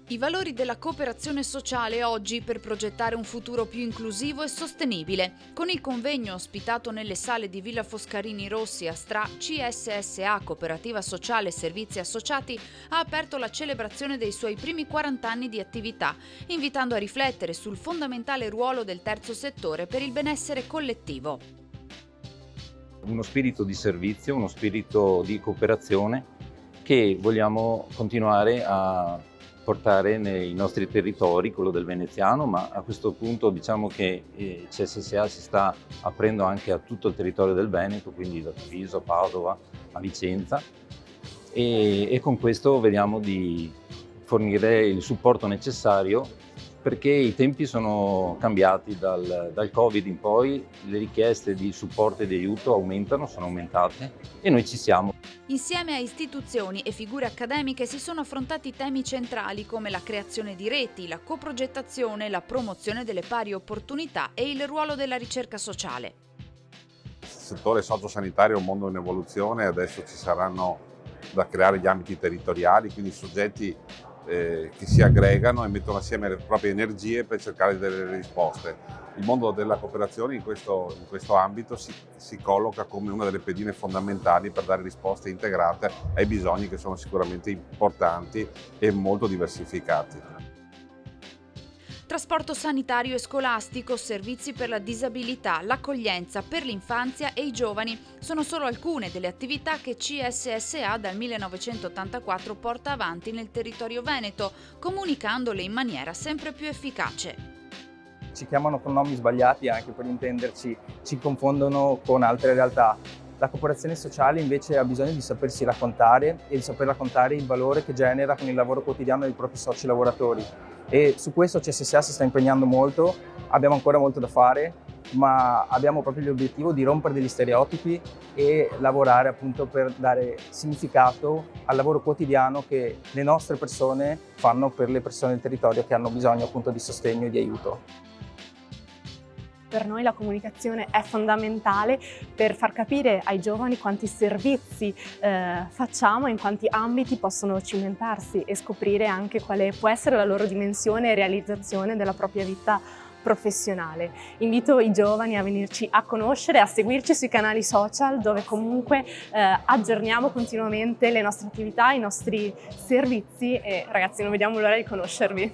I valori della cooperazione sociale oggi per progettare un futuro più inclusivo e sostenibile. Con il convegno ospitato nelle sale di Villa Foscarini Rossi a Stra, CSSA, Cooperativa Sociale e Servizi Associati, ha aperto la celebrazione dei suoi primi 40 anni di attività, invitando a riflettere sul fondamentale ruolo del terzo settore per il benessere collettivo. Uno spirito di servizio, uno spirito di cooperazione che vogliamo continuare a portare nei nostri territori, quello del veneziano, ma a questo punto diciamo che CSSA si sta aprendo anche a tutto il territorio del Veneto, quindi da Treviso a Padova a Vicenza, e con questo vediamo di fornire il supporto necessario perché i tempi sono cambiati dal Covid in poi, le richieste di supporto e di aiuto sono aumentate e noi ci siamo. Insieme a istituzioni e figure accademiche si sono affrontati temi centrali come la creazione di reti, la coprogettazione, la promozione delle pari opportunità e il ruolo della ricerca sociale. Il settore sociosanitario è un mondo in evoluzione, adesso ci saranno da creare gli ambiti territoriali, quindi soggetti che si aggregano e mettono assieme le proprie energie per cercare delle risposte. Il mondo della cooperazione in questo ambito si colloca come una delle pedine fondamentali per dare risposte integrate ai bisogni che sono sicuramente importanti e molto diversificati. Trasporto sanitario e scolastico, servizi per la disabilità, l'accoglienza per l'infanzia e i giovani sono solo alcune delle attività che CSSA dal 1984 porta avanti nel territorio veneto, comunicandole in maniera sempre più efficace. Ci chiamano con nomi sbagliati anche per intenderci, ci confondono con altre realtà. La cooperazione sociale invece ha bisogno di sapersi raccontare e di saper raccontare il valore che genera con il lavoro quotidiano dei propri soci lavoratori. E su questo CSSA si sta impegnando molto, abbiamo ancora molto da fare, ma abbiamo proprio l'obiettivo di rompere degli stereotipi e lavorare appunto per dare significato al lavoro quotidiano che le nostre persone fanno per le persone del territorio che hanno bisogno appunto di sostegno e di aiuto. Per noi la comunicazione è fondamentale per far capire ai giovani quanti servizi facciamo e in quanti ambiti possono cimentarsi e scoprire anche quale può essere la loro dimensione e realizzazione della propria vita professionale. Invito i giovani a venirci a conoscere, a seguirci sui canali social dove comunque aggiorniamo continuamente le nostre attività, i nostri servizi e ragazzi non vediamo l'ora di conoscervi.